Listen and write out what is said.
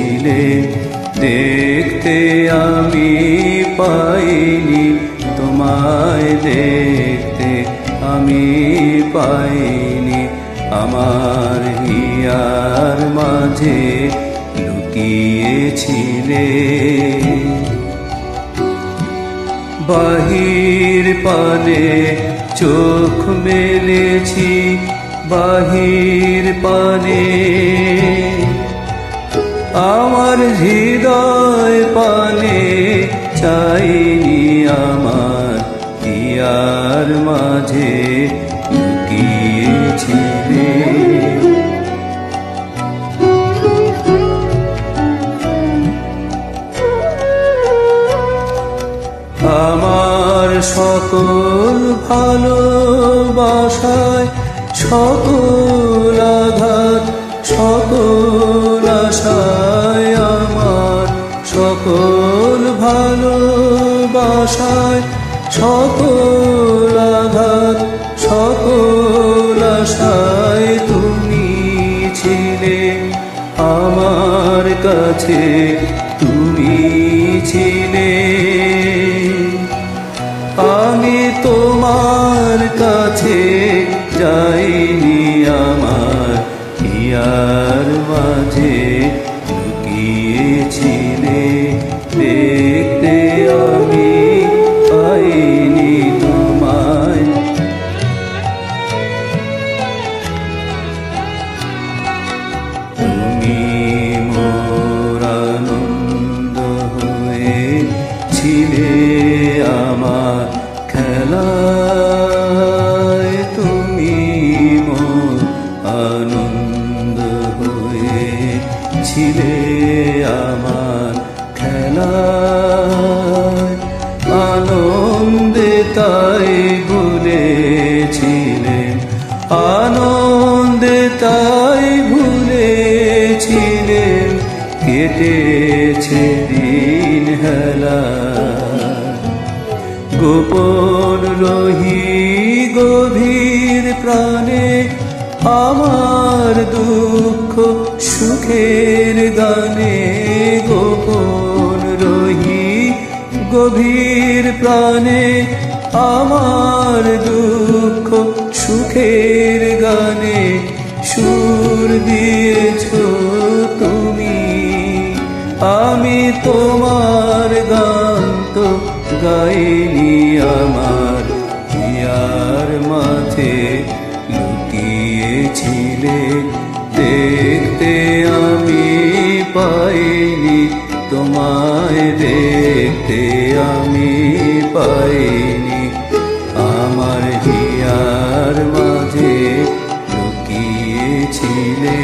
লুকিয়েছিলে, দেখতে আমি পাইনি তোমায়, দেখতে আমি পাইনি। আমার হিয়ার মাঝে লুকিয়েছিলে। বাহির পানে চোখ মেলেছি, বাহির পানে আমার হৃদয় পানে চাইনি, আমার হিয়ার মাঝে লুকিয়েছিলে। আমার সকল ভালোবাসায় সকল আঘাত, সকল আশায়, আমার সকল ভালোবাসায় সকল আঘাত, সকল আশায় তুমি ছিলে আমার কাছে, তুমি ছিলে। আমি তোমার কাছে যাইনি, আমার হিয়ার মাঝে লুকিয়েছিলে, দেখতে আমি পাইনি তোমায়। তুমি মোর আনন্দ হয়েছিলে আমার খেলায়, তুমি মোর আনন্দ হয়েছিলে আমার খেলায়। আনন্দে তাই ভুলেছিলেন, আনন্দে তাই ভুলেছিলেন, কেটেছে দিন হেলা। গোপন রহি গভীর প্রাণে আমার দুঃখ সুখের গানে, গোপন রহি গভীর প্রাণে আমার দুঃখ সুখের গানে সুর দিয়েছ তুমি। আমি তোমার গান তো গাইনি, আমার হিয়ার মাঝে লুকিয়েছিলে, দেখতে আমি পাইনি তোমায়, দেখতে আমি পাইনি। আমার হিয়ার মাঝে লুকিয়েছিলে।